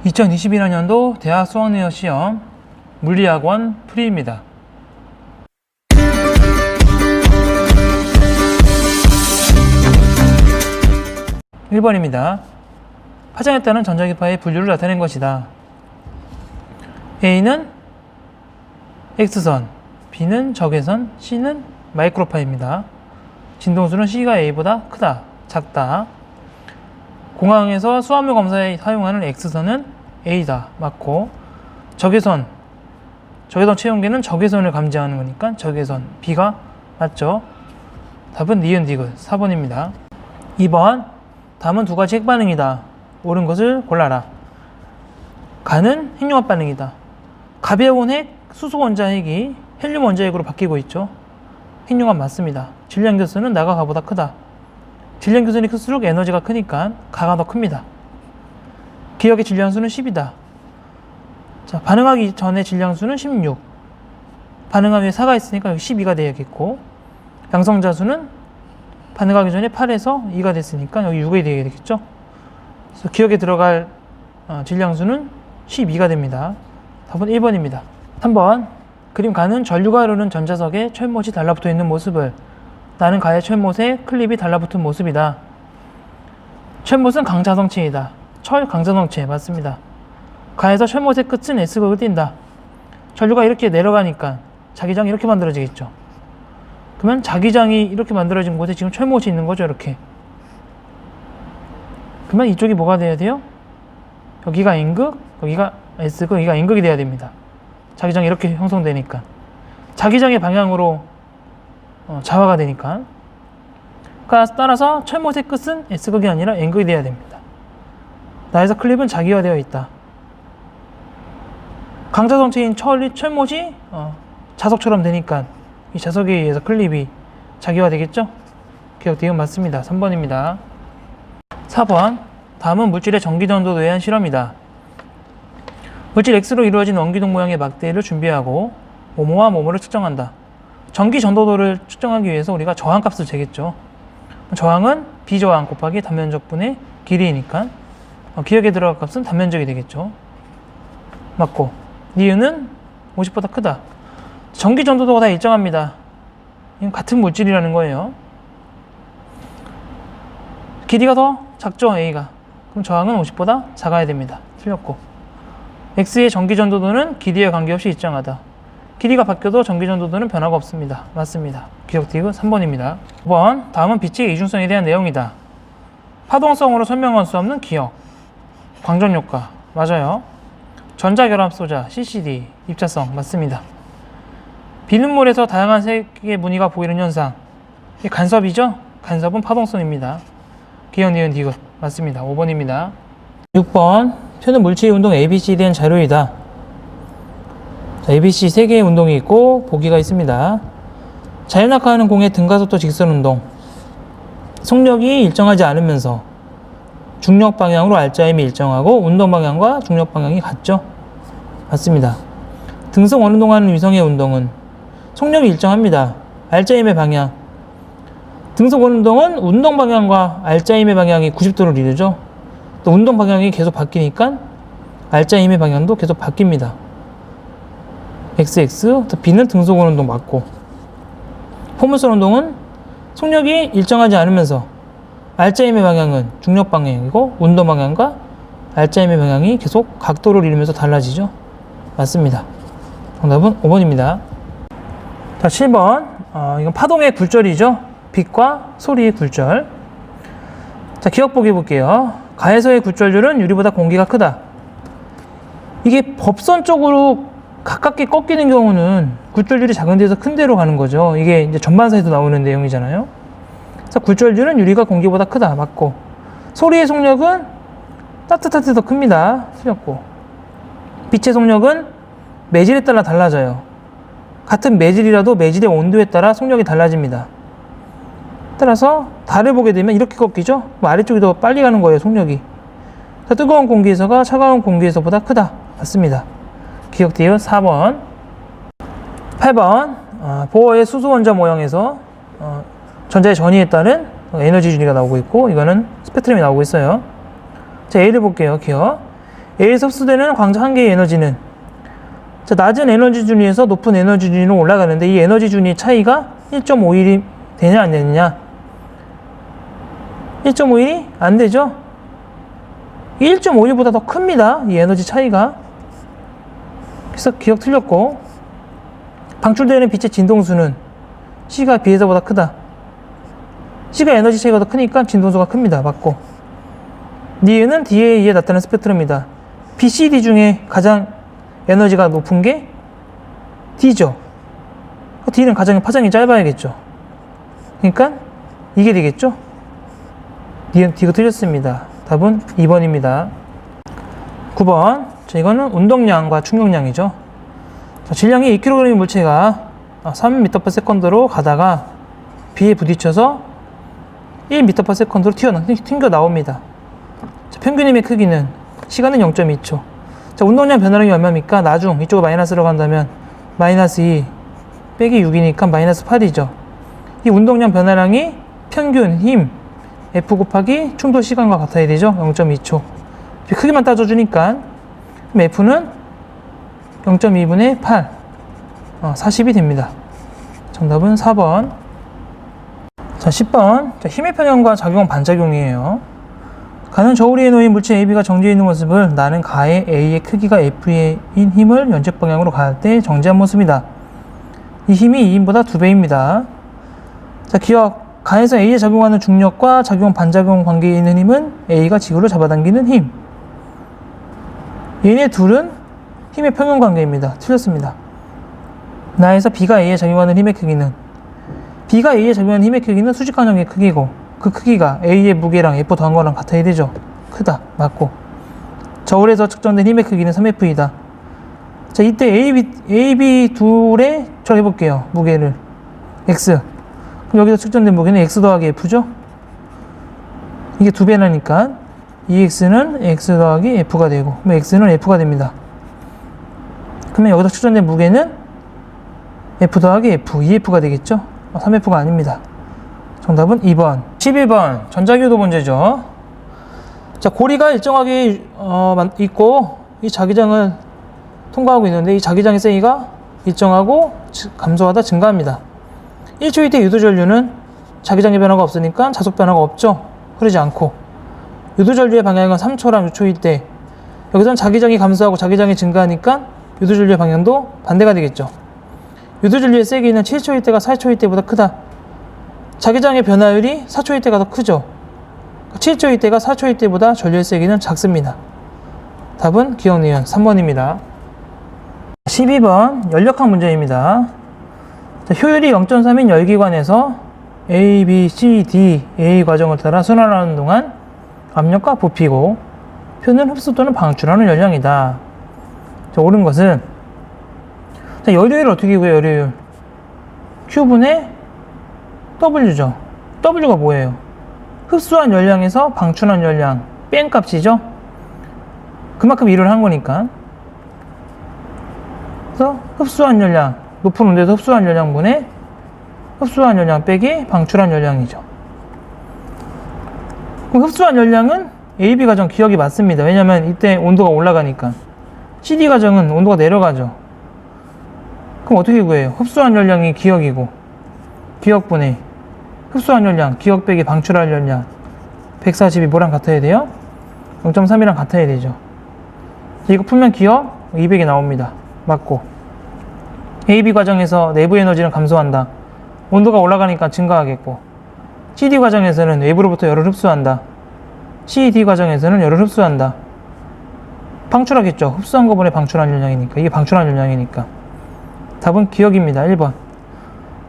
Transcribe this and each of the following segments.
2021학년도 대학 수학능력 시험 물리학원 풀이입니다. 1번입니다. 파장에 따른 전자기파의 분류를 나타낸 것이다. A는 X선, B는 적외선, C는 마이크로파입니다. 진동수는 C가 A보다 크다, 작다. 공항에서 수화물 검사에 사용하는 X선은 A다, 맞고, 적외선 체온계는 적외선을 감지하는 거니까 적외선 B가 맞죠. 답은 니은 디귿 4번입니다. 2번, 다음은 두 가지 핵반응이다. 옳은 것을 골라라. 가는 핵융합 반응이다. 가벼운 핵, 수소 원자핵이 헬륨 원자핵으로 바뀌고 있죠. 핵융합 맞습니다. 질량교수는 나가 가보다 크다. 질량교순이 클수록 에너지가 크니까 가가 더 큽니다. 기억의 질량수는 10이다. 자, 반응하기 전에 질량수는 16. 반응하기 위해 4가 있으니까 여기 12가 되야겠고, 양성자수는 반응하기 전에 8에서 2가 됐으니까 여기 6이 되게 되겠죠. 그래서 기억에 들어갈 질량수는 12가 됩니다. 답은 1번입니다. 3번, 그림 가는 전류가 흐르는 전자석에 철못이 달라붙어 있는 모습을, 나는 가의 철못에 클립이 달라붙은 모습이다. 철못은 강자성체이다. 철 강자성체 맞습니다. 가에서 철못의 끝은 S극을 띈다. 전류가 이렇게 내려가니까 자기장이 이렇게 만들어지겠죠. 그러면 자기장이 이렇게 만들어진 곳에 지금 철못이 있는 거죠. 이렇게. 그러면 이쪽이 뭐가 돼야 돼요? 여기가 N극, 여기가 S극, 여기가 N극이 돼야 됩니다. 자기장이 이렇게 형성되니까. 자기장의 방향으로 자화가 되니까. 따라서 철못의 끝은 S극이 아니라 N극이 돼야 됩니다. 나에서 클립은 자기화되어 있다. 강자성체인 철못이 자석처럼 되니까 이 자석에 의해서 클립이 자기화되겠죠? 기억 디귿 맞습니다. 3번입니다. 4번, 다음은 물질의 전기전도도에 대한 실험이다. 물질 X로 이루어진 원기둥 모양의 막대를 준비하고 뭐뭐와 뭐뭐를 측정한다. 전기 전도도를 측정하기 위해서 우리가 저항값을 재겠죠. 저항은 비저항 곱하기 단면적분의 길이니까 기억에 들어갈 값은 단면적이 되겠죠. 맞고, 니은은 50보다 크다. 전기 전도도가 다 일정합니다. 이건 같은 물질이라는 거예요. 길이가 더 작죠, A가. 그럼 저항은 50보다 작아야 됩니다. 틀렸고, X의 전기 전도도는 길이에 관계없이 일정하다. 길이가 바뀌어도 전기 전도도는 변화가 없습니다. 맞습니다. 기억 디귿 3번입니다. 5번, 다음은 빛의 이중성에 대한 내용이다. 파동성으로 설명할 수 없는 기억, 광전효과 맞아요. 전자결합소자, CCD, 입자성 맞습니다. 비눗물에서 다양한 색의 무늬가 보이는 현상, 이게 간섭이죠? 간섭은 파동성입니다. 기억 니은 디귿 맞습니다. 5번입니다. 6번, 표는 물체의 운동 ABC에 대한 자료이다. 자, ABC 3개의 운동이 있고 보기가 있습니다. 자연낙하하는 공의 등가속도 직선 운동, 속력이 일정하지 않으면서 중력 방향으로 R자임이 일정하고 운동 방향과 중력 방향이 같죠? 맞습니다. 등성 원운동하는 위성의 운동은 속력이 일정합니다. R자임의 방향. 등성 원운동은 운동 방향과 R자임의 방향이 90도를 이루죠. 또 운동 방향이 계속 바뀌니까 R자임의 방향도 계속 바뀝니다. XX, 또 B는 등속 원운동 맞고, 포물선 운동은 속력이 일정하지 않으면서 R자임의 방향은 중력 방향이고 운동 방향과 R자임의 방향이 계속 각도를 이루면서 달라지죠. 맞습니다. 정답은 5번입니다. 자, 7번. 이건 파동의 굴절이죠. 빛과 소리의 굴절. 자, 기억 보기 볼게요. 가에서의 굴절률은 유리보다 공기가 크다. 이게 법선 쪽으로 가깝게 꺾이는 경우는 굴절률이 작은 데서 큰 데로 가는 거죠. 이게 이제 전반사에도 나오는 내용이잖아요. 그래서 굴절률은 유리가 공기보다 크다. 맞고, 소리의 속력은 따뜻할 때 더 큽니다. 틀렸고, 빛의 속력은 매질에 따라 달라져요. 같은 매질이라도 매질의 온도에 따라 속력이 달라집니다. 따라서 달을 보게 되면 이렇게 꺾이죠. 아래쪽이 더 빨리 가는 거예요, 속력이. 뜨거운 공기에서가 차가운 공기에서보다 크다. 맞습니다. 기억 디귿 4번. 8번, 보어의 수소 원자 모형에서 전자의 전위에 따른 에너지 준위가 나오고 있고, 이거는 스펙트럼이 나오고 있어요. 자, A를 볼게요. 기억. A에서 흡수되는 광자 한 개의 에너지는, 자, 낮은 에너지 준위에서 높은 에너지 준위로 올라가는데 이 에너지 준위 차이가 1.5일이 되냐 안 되느냐? 1.5일이 안 되죠? 1.5일보다 더 큽니다. 이 에너지 차이가. 그래서 기억 틀렸고, 방출되는 빛의 진동수는 C가 B에서보다 크다. C가 에너지 차이가 더 크니까 진동수가 큽니다. 맞고. 니은은 D에 의해 나타나는 스펙트럼이다. B, C, D 중에 가장 에너지가 높은 게 D죠. D는 가장 파장이 짧아야겠죠. 그러니까 이게 되겠죠. 니은 D가 틀렸습니다. 답은 2번입니다. 9번. 자, 이거는 운동량과 충격량이죠. 자, 질량이 2kg의 물체가 3m/s로 가다가 B에 부딪혀서 1m/s로 튕겨 나옵니다. 자, 평균 힘의 크기는, 시간은 0.2초. 자, 운동량 변화량이 얼마입니까? 나중 이쪽으로 마이너스로 간다면 마이너스 2 빼기 6이니까 마이너스 8이죠. 이 운동량 변화량이 평균 힘 F 곱하기 충돌 시간과 같아야 되죠. 0.2초. 크기만 따져주니까 그럼 F는 0.2분의 8 40이 됩니다. 정답은 4번. 자, 10번. 자, 힘의 평형과 작용 반작용이에요. 가는 저울위에 놓인 물체 AB가 정지해 있는 모습을 나는 가의 A의 크기가 F인 힘을 연적 방향으로 가할 때 정지한 모습이다. 이 힘이 2힘보다 2배입니다. 자, 기억. 가에서 A에 작용하는 중력과 작용 반작용 관계에 있는 힘은 A가 지구를 잡아당기는 힘. 얘네 둘은 힘의 평형 관계입니다. 틀렸습니다. 나에서 B가 A에 작용하는 힘의 크기는, B가 A에 작용하는 힘의 크기는 수직간격의 크기고 그 크기가 A의 무게랑 F 더한 거랑 같아야 되죠. 크다. 맞고. 저울에서 측정된 힘의 크기는 3F이다. 자, 이때 AB 둘에 해볼게요. 무게를 X. 그럼 여기서 측정된 무게는 X 더하기 F죠? 이게 2배라니까 이 X는 X 더하기 F가 되고, 그럼 X는 F가 됩니다. 그러면 여기서 측정된 무게는 F 더하기 F, 2F가 되겠죠? 3F가 아닙니다. 정답은 2번. 11번. 전자기호도 문제죠. 자, 고리가 일정하게 있고 이 자기장을 통과하고 있는데 이 자기장의 세기가 일정하고 감소하다 증가합니다. 1초일 때 유도전류는 자기장의 변화가 없으니까 자속 변화가 없죠. 흐르지 않고. 유도전류의 방향은 3초랑 6초일 때 여기서는 자기장이 감소하고 자기장이 증가하니까 유도전류의 방향도 반대가 되겠죠. 유도전류의 세기는 7초일 때가 4초일 때보다 크다. 자기장의 변화율이 4초일 때가 더 크죠. 7초일 때가 4초일 때보다 전류의 세기는 작습니다. 답은 기억 니은 3번입니다. 12번 연력학 문제입니다. 자, 효율이 0.3인 열기관에서 A, B, C, D, A 과정을 따라 순환하는 동안 압력과 부피고 표는 흡수 또는 방출하는 열량이다. 자, 옳은 것은, 자, 열효율 어떻게 구해요? 열효율 Q분의 W죠. W가 뭐예요? 흡수한 열량에서 방출한 열량 뺀 값이죠. 그만큼 일을 한 거니까. 그래서 흡수한 열량, 높은 온도에서 흡수한 열량분의 흡수한 열량 빼기 방출한 열량이죠. 그럼 흡수한 열량은 AB 과정 기억이 맞습니다. 왜냐면 이때 온도가 올라가니까. CD 과정은 온도가 내려가죠. 그럼 어떻게 구해요? 흡수한 열량이 기억이고 기억분의 흡수한 열량, 기억 빼기 방출한 열량 140이 뭐랑 같아야 돼요? 0.3이랑 같아야 되죠. 이거 풀면 기억 200이 나옵니다. 맞고. AB 과정에서 내부 에너지는 감소한다. 온도가 올라가니까 증가하겠고. CD 과정에서는 외부로부터 열을 흡수한다. CD 과정에서는 열을 흡수한다. 방출하겠죠. 흡수한 거분에 방출한 열량이니까. 이게 방출한 열량이니까. 답은 기억입니다. 1번.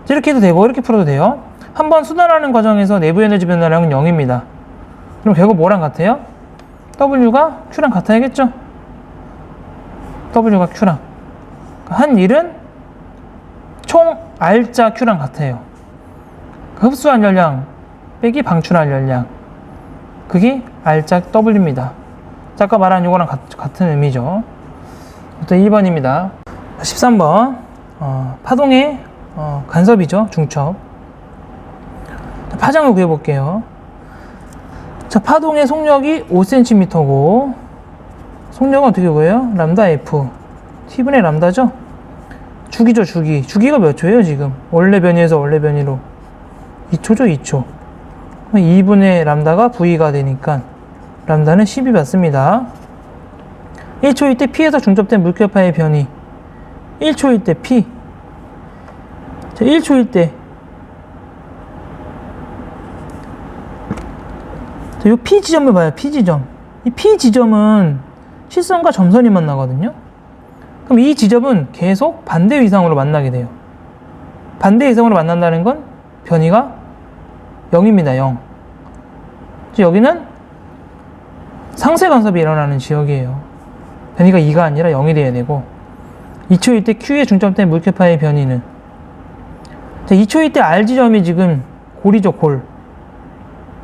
이렇게 해도 되고 이렇게 풀어도 돼요. 한번 순환하는 과정에서 내부 에너지 변화량은 0입니다. 그럼 결국 뭐랑 같아요? W가 Q랑 같아야겠죠? W가 Q랑. 한 일은 총 R자 Q랑 같아요. 흡수한 열량 빼기 방출한 열량. 그게 R자 W입니다. 아까 말한 이거랑 같은 의미죠. 또 2번입니다. 13번. 파동의 간섭이죠. 중첩. 파장을 구해볼게요. 자, 파동의 속력이 5cm고 속력은 어떻게 구해요? 람다 F T분의 람다죠? 주기죠, 주기. 주기가 몇 초예요, 지금? 원래 변이에서 원래 변이로 2초죠, 2초. 2분의 람다가 V가 되니까 람다는 10이 받습니다. 1초일 때 P에서 중첩된 물결파의 변이 1초일 때 P. 자, 1초일 때 자, 요 P 지점을 봐요. P 지점. 이 P 지점은 실선과 점선이 만나거든요. 그럼 이 지점은 계속 반대 위상으로 만나게 돼요. 반대 위상으로 만난다는 건 변이가 0입니다. 0. 여기는 상쇄 간섭이 일어나는 지역이에요. 변이가 2가 아니라 0이 돼야 되고 2초일 때 Q에 중점된 물결파의 변이는 자, 2초일 때 R 지점이 지금 골이죠. 골.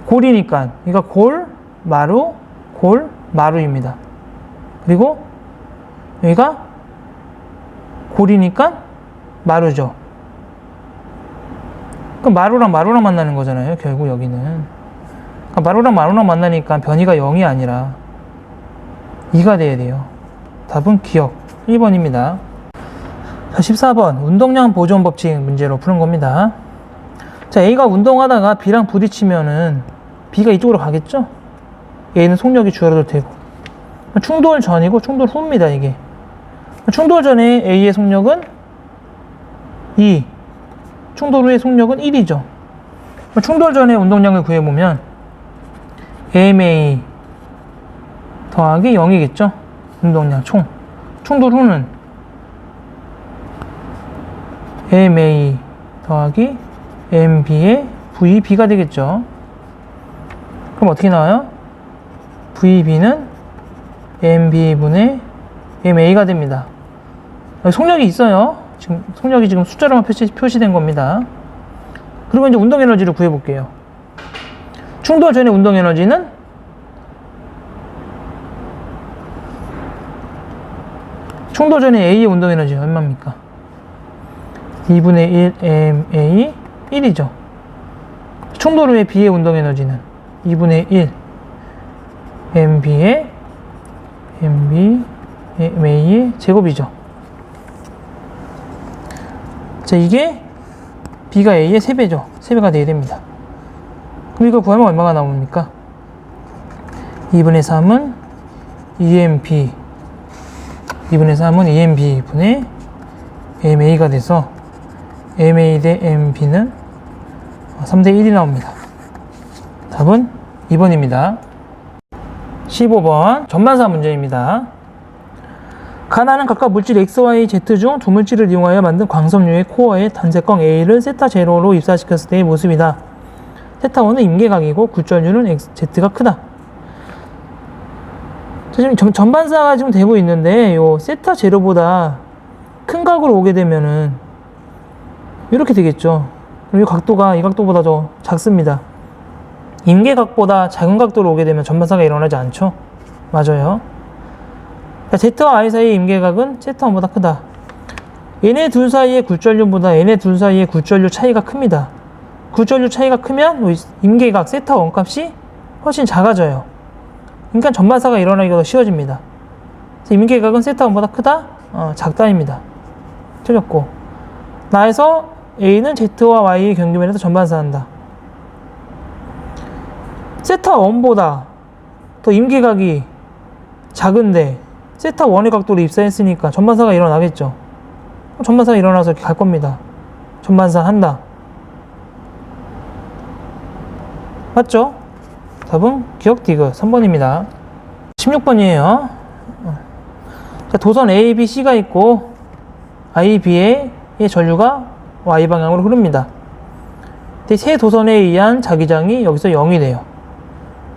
골이니까 그러니까 골, 마루, 골, 마루입니다. 그리고 여기가 골이니까 마루죠. 그럼 마루랑 마루랑 만나는 거잖아요. 결국 여기는. 그러니까 마루랑 마루랑 만나니까 변이가 0이 아니라 2가 돼야 돼요. 답은 기억 1번입니다. 자, 14번 운동량 보존 법칙 문제로 푸는 겁니다. 자, A가 운동하다가 B랑 부딪히면은 B가 이쪽으로 가겠죠? A는 속력이 줄어도 되고 충돌 전이고 충돌 후입니다. 이게 충돌 전에 A의 속력은 2, 충돌 후의 속력은 1이죠. 충돌 전에 운동량을 구해보면 AMA 더하기 0이겠죠? 운동량 총. 충돌 후는 AMA 더하기 MB의 VB가 되겠죠. 그럼 어떻게 나와요? VB는 MB분의 MA가 됩니다. 여기 속력이 있어요. 지금 속력이 지금 숫자로만 표시된 겁니다. 그리고 이제 운동 에너지를 구해볼게요. 충돌 전의 운동 에너지는 충돌 전에 A의 운동 에너지 얼마입니까? 2분의 1 MA 1이죠. 충돌 후에 B의 운동 에너지는 2분의 1 MB의 MA의 제곱이죠. 자, 이게 B가 A의 3배죠. 3배가 돼야 됩니다. 그럼 이걸 구하면 얼마가 나옵니까? 2분의 3은 EMB 2분의 3은 EMB 분의 MA가 돼서 MA 대 MB는 3대 1이 나옵니다. 답은 2번입니다. 15번 전반사 문제입니다. 가나는 각각 물질 X, Y, Z 중 두 물질을 이용하여 만든 광섬유의 코어에 단색광 A를 세타 제로로 입사시켰을 때의 모습이다. 세타 1은 임계각이고 굴절률은 Z가 크다. 지금 전반사가 지금 되고 있는데 요 세타 제로보다 큰 각으로 오게 되면은 이렇게 되겠죠. 그리고 이 각도가 이 각도보다 더 작습니다. 임계각보다 작은 각도로 오게 되면 전반사가 일어나지 않죠. 맞아요. Z와 I 사이의 임계각은 Z1보다 크다. 얘네 둘 사이의 굴절률보다 얘네 둘 사이의 굴절률 차이가 큽니다. 굴절률 차이가 크면 임계각 Z1 값이 훨씬 작아져요. 그러니까 전반사가 일어나기가 더 쉬워집니다. 임계각은 Z1보다 크다? 작다입니다. 틀렸고, 나에서 A는 Z와 Y의 경계면에서 전반사한다. 세타1보다 더 임계각이 작은데 세타1의 각도로 입사했으니까 전반사가 일어나겠죠. 전반사가 일어나서 이렇게 갈 겁니다. 전반사 한다. 맞죠? 답은 기억 디귿 3번입니다. 16번이에요. 자, 도선 A, B, C가 있고 I, B의 전류가 Y방향으로 흐릅니다. 세 도선에 의한 자기장이 여기서 0이 돼요.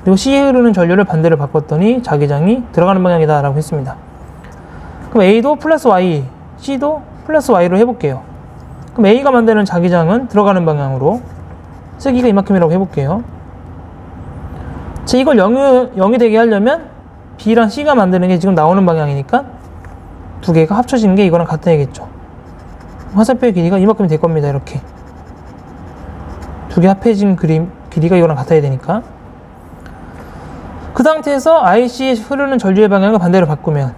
그리고 C에 흐르는 전류를 반대로 바꿨더니 자기장이 들어가는 방향이다 라고 했습니다. 그럼 A도 플러스 Y, C도 플러스 Y로 해볼게요. 그럼 A가 만드는 자기장은 들어가는 방향으로 세기가 이만큼이라고 해볼게요. 자, 이걸 0이 되게 하려면 B랑 C가 만드는 게 지금 나오는 방향이니까 두 개가 합쳐지는 게 이거랑 같아야겠죠. 화살표의 길이가 이만큼이 될 겁니다. 이렇게 두 개 합해진 길이가 이거랑 같아야 되니까. 그 상태에서 IC에 흐르는 전류의 방향을 반대로 바꾸면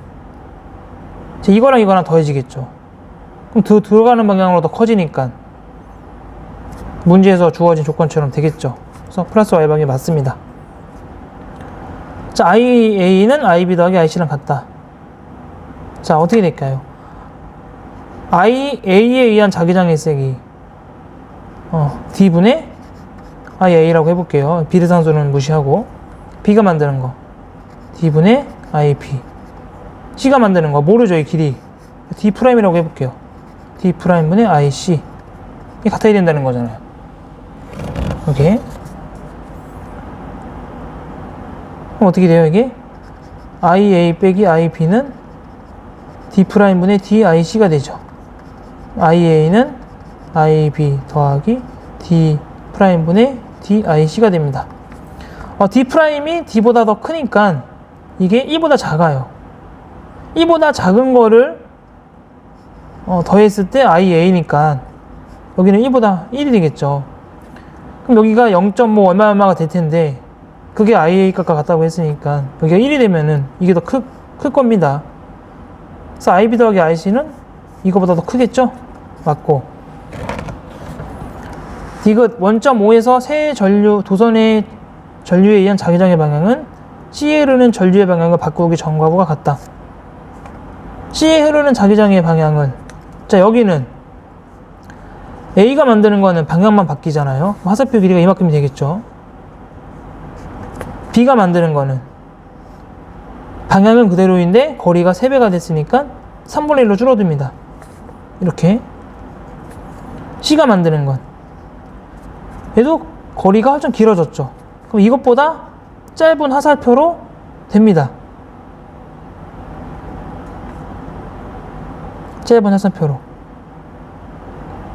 이거랑 이거랑 더해지겠죠. 그럼 들어가는 방향으로 더 커지니까 문제에서 주어진 조건처럼 되겠죠. 그래서 플러스 Y 방향이 맞습니다. 자, IA는 IB 더하기 IC랑 같다. 자, 어떻게 될까요? IA에 의한 자기장의 색이 D분의 IA라고 해볼게요. 비례상수는 무시하고 B가 만드는 거 D분의 IP, C가 만드는 거 모르죠. 이 길이 D'이라고 해볼게요. D'분의 IC 이 같아야 된다는 거잖아요. 오케이. 그럼 어떻게 돼요? 이게 IA 빼기 IB는 D'분의 DIC가 되죠. IA는 IB 더하기 D'분의 DIC가 됩니다. D'이 D보다 더 크니까 이게 E보다 작아요. E보다 작은 거를 더했을 때 IA니까 여기는 E보다 1이 되겠죠. 그럼 여기가 0.5 얼마가 될 텐데 그게 IA 값과 같다고 했으니까 여기가 1이 되면은 이게 더 클 겁니다. 그래서 IB 더하기 IC는 이거보다 더 크겠죠? 맞고 디귿 1.5에서 새 도선의 전류에 의한 자기장의 방향은 C에 흐르는 전류의 방향을 바꾸기 전과 후가 같다. C에 흐르는 자기장의 방향은 자 여기는 A가 만드는 거는 방향만 바뀌잖아요. 화살표 길이가 이만큼이 되겠죠. B가 만드는 거는 방향은 그대로인데 거리가 3배가 됐으니까 3분의 1로 줄어듭니다. 이렇게 C가 만드는 건 얘도 거리가 좀 길어졌죠. 그럼 이것보다 짧은 화살표로 됩니다. 짧은 화살표로.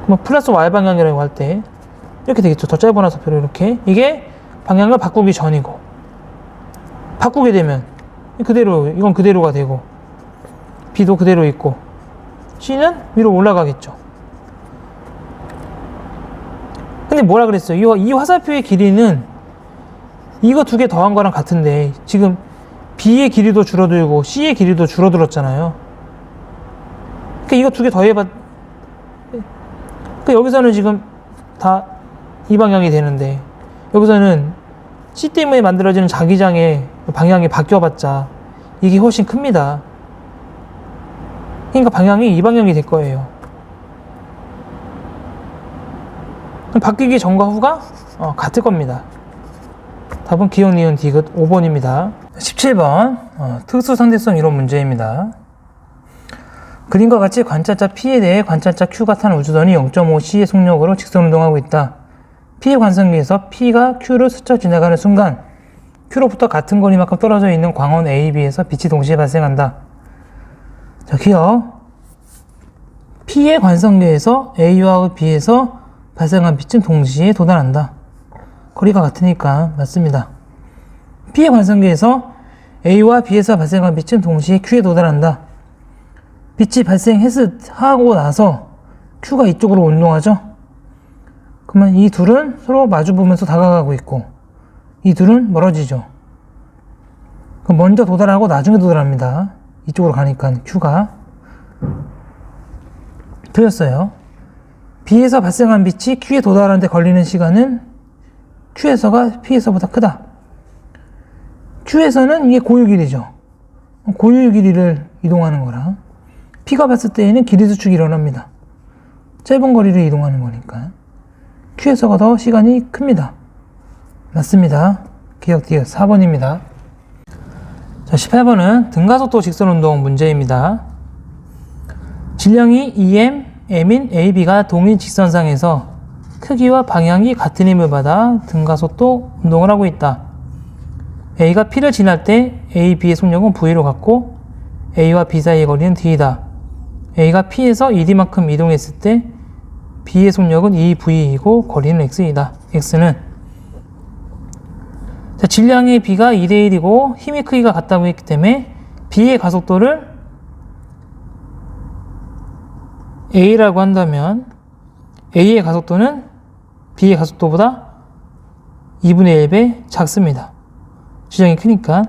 그럼 플러스 Y 방향이라고 할 때 이렇게 되겠죠. 더 짧은 화살표로 이렇게. 이게 방향을 바꾸기 전이고 바꾸게 되면 이건 그대로가 되고 B도 그대로 있고 C는 위로 올라가겠죠. 근데 뭐라 그랬어요? 이 화살표의 길이는 이거 두 개 더한 거랑 같은데 지금 B의 길이도 줄어들고 C의 길이도 줄어들었잖아요. 그러니까 이거 두 개 더해봐. 그러니까 여기서는 지금 다 이 방향이 되는데 여기서는 C 때문에 만들어지는 자기장의 방향이 바뀌어봤자 이게 훨씬 큽니다. 그러니까 방향이 이 방향이 될 거예요. 바뀌기 전과 후가 같을 겁니다. 답은 기억, 니은, 디귿 5번입니다. 17번 특수 상대성 이론 문제입니다. 그림과 같이 관찰자 P에 대해 관찰자 Q가 탄 우주선이 0.5c의 속력으로 직선 운동하고 있다. P의 관성기에서 P가 Q를 스쳐 지나가는 순간 Q로부터 같은 거리만큼 떨어져 있는 광원 A, B에서 빛이 동시에 발생한다. 자, 기억. P의 관성계에서 A와 B에서 발생한 빛은 동시에 도달한다. 거리가 같으니까 맞습니다. P의 관성계에서 A와 B에서 발생한 빛은 동시에 Q에 도달한다. 빛이 발생하고 나서 Q가 이쪽으로 운동하죠. 그러면 이 둘은 서로 마주보면서 다가가고 있고 이 둘은 멀어지죠. 그럼 먼저 도달하고 나중에 도달합니다. 이쪽으로 가니까 Q가. 틀렸어요. B에서 발생한 빛이 Q에 도달하는 데 걸리는 시간은 Q에서가 P에서보다 크다. Q에서는 이게 고유 길이죠. 고유 길이를 이동하는 거라 P가 봤을 때에는 길이 수축이 일어납니다. 짧은 거리를 이동하는 거니까 Q에서가 더 시간이 큽니다. 맞습니다. 기억 디귿 4번입니다. 자, 18번은 등가속도 직선운동 문제입니다. 질량이 EM, M인 AB가 동일 직선상에서 크기와 방향이 같은 힘을 받아 등가속도 운동을 하고 있다. A가 P를 지날 때 AB의 속력은 V로 같고 A와 B 사이의 거리는 D이다. A가 P에서 ED만큼 이동했을 때 B의 속력은 EV이고 거리는 X이다. X는 자, 질량의 B가 2대1이고 힘의 크기가 같다고 했기 때문에 B의 가속도를 A라고 한다면 A의 가속도는 B의 가속도보다 2분의 1배 작습니다. 지정이 크니까.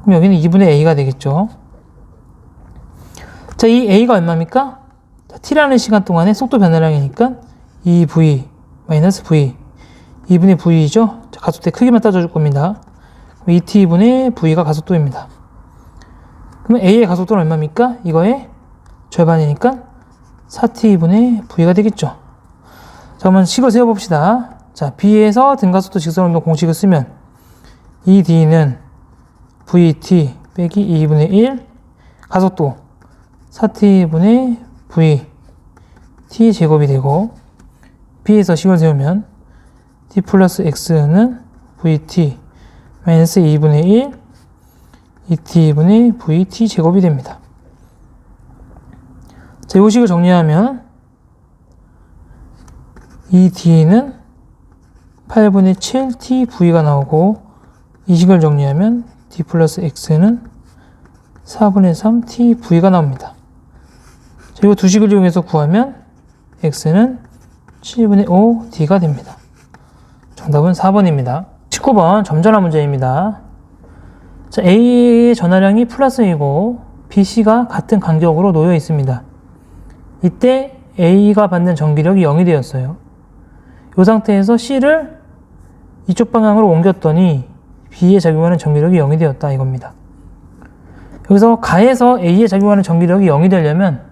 그럼 여기는 2분의 a가 되겠죠. 자, 이 a가 얼마입니까? 자, t라는 시간 동안에 속도 변화량이니까 2v 마이너스 v 2분의 v죠. 자, 가속도의 크기만 따져줄 겁니다. 2t분의 v가 가속도입니다. 그러면 a의 가속도는 얼마입니까? 이거의 절반이니까 4t분의 v가 되겠죠. 자, 그러면 식을 세워봅시다. 자, b에서 등가속도 직선운동 공식을 쓰면 2d는 vt 빼기 2분의 1 가속도 4t분의 v t 제곱이 되고, b에서 식을 세우면 t 플러스 x는 vt 마이너스 2분의 1 2t분의 vt 제곱이 됩니다. 자, 이 식을 정리하면 2d는 8분의 7tv가 나오고, 이 식을 정리하면 d 플러스 x는 4분의 3tv가 나옵니다. 자, 이 두 식을 이용해서 구하면 x는 7분의 5d가 됩니다. 정답은 4번입니다. 19번 점전화 문제입니다. 자, A의 전하량이 플러스이고 BC가 같은 간격으로 놓여 있습니다. 이때 A가 받는 전기력이 0이 되었어요. 이 상태에서 C를 이쪽 방향으로 옮겼더니 B에 작용하는 전기력이 0이 되었다 이겁니다. 여기서 가에서 A에 작용하는 전기력이 0이 되려면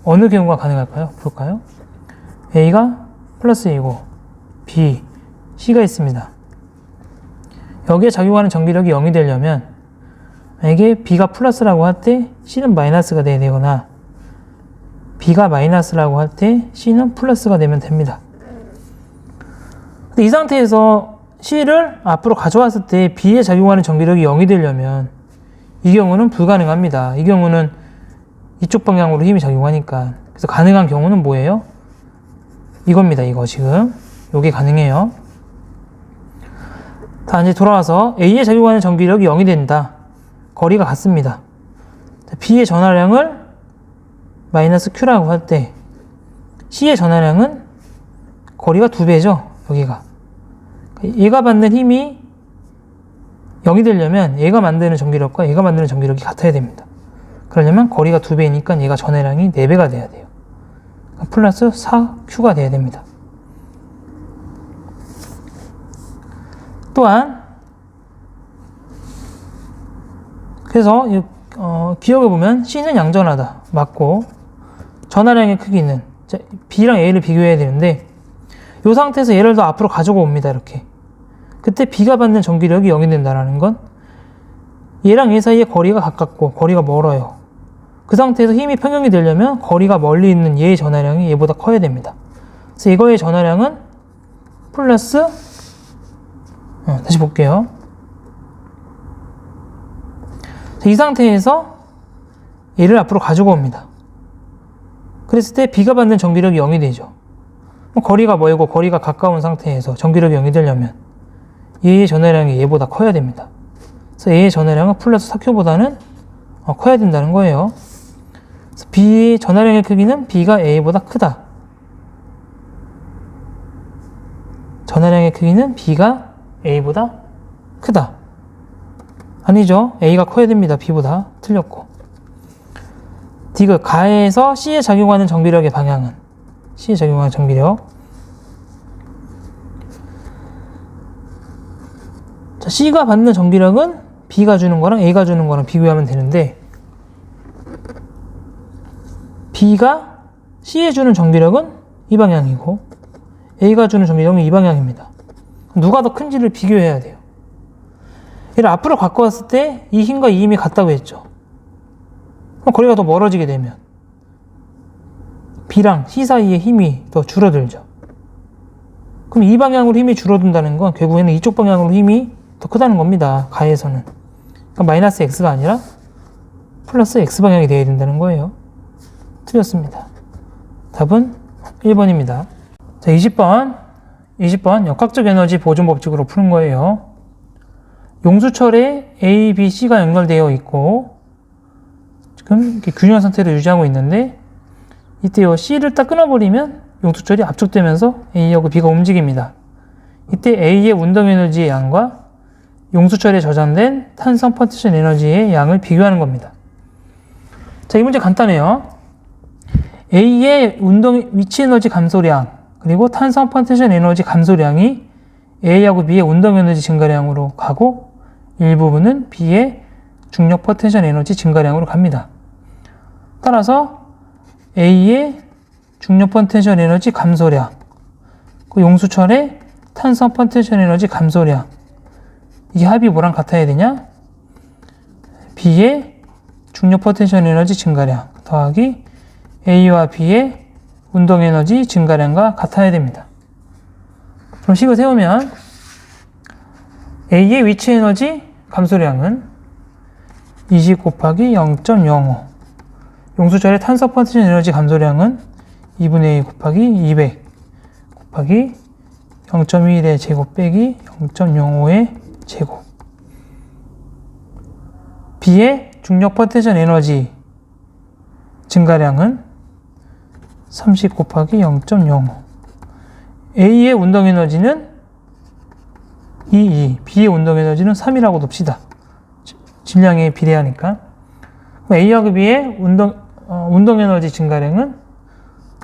어느 경우가 가능할까요? 볼까요? A가 플러스이고 B, C가 있습니다. 여기에 작용하는 전기력이 0이 되려면 만약에 B가 플러스라고 할 때 C는 마이너스가 돼야 되거나 B가 마이너스라고 할 때 C는 플러스가 되면 됩니다. 근데 이 상태에서 C를 앞으로 가져왔을 때 B에 작용하는 전기력이 0이 되려면 이 경우는 불가능합니다. 이 경우는 이쪽 방향으로 힘이 작용하니까. 그래서 가능한 경우는 뭐예요? 이겁니다. 이거 지금 요게 가능해요. 자, 이제 돌아와서 A에 작용하는 전기력이 0이 된다. 거리가 같습니다. 자, B의 전하량을 마이너스 Q라고 할 때 C의 전하량은 거리가 2배죠. 여기가. 얘가 받는 힘이 0이 되려면 얘가 만드는 전기력과 얘가 만드는 전기력이 같아야 됩니다. 그러려면 거리가 2배니까 얘가 전하량이 4배가 돼야 돼요. 플러스 4Q가 돼야 됩니다. 또한 그래서 기억을 보면 C는 양전하다 맞고, 전하량의 크기는 B랑 A를 비교해야 되는데 이 상태에서 얘를 더 앞으로 가지고 옵니다. 이렇게. 그때 B가 받는 전기력이 0이 된다는 건 얘랑 얘 사이에 거리가 가깝고 거리가 멀어요. 그 상태에서 힘이 평형이 되려면 거리가 멀리 있는 얘의 전하량이 얘보다 커야 됩니다. 그래서 이거의 전하량은 플러스 다시 볼게요. 자, 이 상태에서 얘를 앞으로 가지고 옵니다. 그랬을 때 B가 받는 전기력이 0이 되죠. 거리가 멀고 거리가 가까운 상태에서 전기력이 0이 되려면 얘의 전하량이 얘보다 커야 됩니다. 그래서 얘의 전하량은 플러스 4Q보다는 커야 된다는 거예요. 그래서 B의 전하량의 크기는 B가 A보다 크다. 전하량의 크기는 B가 A보다 크다. 아니죠. A가 커야 됩니다. B보다. 틀렸고. 디귿 가에서 C에 작용하는 전기력의 방향은 C에 작용하는 전기력. 자, C가 받는 전기력은 B가 주는 거랑 A가 주는 거랑 비교하면 되는데, B가 C에 주는 전기력은 이 방향이고 A가 주는 전기력은 이 방향입니다. 누가 더 큰지를 비교해야 돼요. 얘를 앞으로 갖고 왔을 때 이 힘과 이 힘이 같다고 했죠. 그럼 거리가 더 멀어지게 되면 B랑 C 사이의 힘이 더 줄어들죠. 그럼 이 방향으로 힘이 줄어든다는 건 결국에는 이쪽 방향으로 힘이 더 크다는 겁니다. 가에서는. 그러니까 마이너스 X가 아니라 플러스 X 방향이 되어야 된다는 거예요. 틀렸습니다. 답은 1번입니다. 자, 20번 역학적 에너지 보존 법칙으로 푸는 거예요. 용수철에 A, B, C가 연결되어 있고 지금 이렇게 균형 상태를 유지하고 있는데, 이때요 C를 딱 끊어버리면 용수철이 압축되면서 A하고 B가 움직입니다. 이때 A의 운동 에너지의 양과 용수철에 저장된 탄성 포텐셜 에너지의 양을 비교하는 겁니다. 자, 이 문제 간단해요. A의 운동 위치 에너지 감소량 그리고 탄성 포텐셜 에너지 감소량이 A하고 B의 운동 에너지 증가량으로 가고 일부분은 B의 중력 포텐셜 에너지 증가량으로 갑니다. 따라서 A의 중력 포텐셜 에너지 감소량, 그 용수철의 탄성 포텐셜 에너지 감소량, 이 합이 뭐랑 같아야 되냐? B의 중력 포텐셜 에너지 증가량 더하기 A와 B의 운동 에너지 증가량과 같아야 됩니다. 그럼 식을 세우면 A의 위치 에너지 감소량은 20 곱하기 0.05, 용수철의 탄성 포텐셜 에너지 감소량은 2분의 2 곱하기 200 곱하기 0.1의 제곱 빼기 0.05의 제곱. B의 중력 포텐셜 에너지 증가량은 30 곱하기 0.05. A의 운동 에너지는 2, B의 운동 에너지는 3이라고 둡시다. 질량에 비례하니까. A하고 B의 운동 에너지 증가량은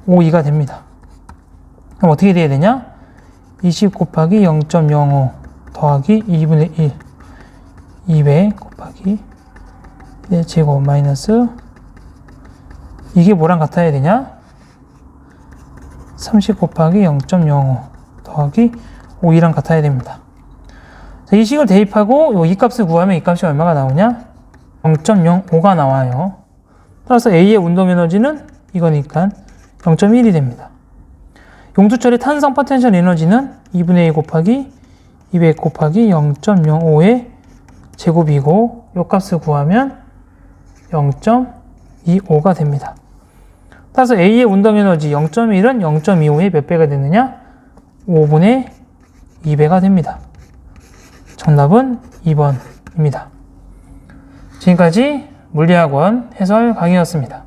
5, 2가 됩니다. 그럼 어떻게 돼야 되냐? 20 곱하기 0.05 더하기 2분의 1, 200 곱하기 1 제곱 마이너스, 이게 뭐랑 같아야 되냐? 30 곱하기 0.05 더하기 5, 2랑 같아야 됩니다. 자, 이 식을 대입하고 이 값을 구하면 이 값이 얼마가 나오냐? 0.05가 나와요. 따라서 A의 운동 에너지는 이거니까 0.1이 됩니다. 용수철의 탄성 포텐셜 에너지는 2분의 2 곱하기 200 곱하기 0.05의 제곱이고 이 값을 구하면 0.25가 됩니다. 따라서 A의 운동 에너지 0.1은 0.25의 몇 배가 되느냐? 5분의 2배가 됩니다. 정답은 2번입니다. 지금까지 물리학원 해설 강의였습니다.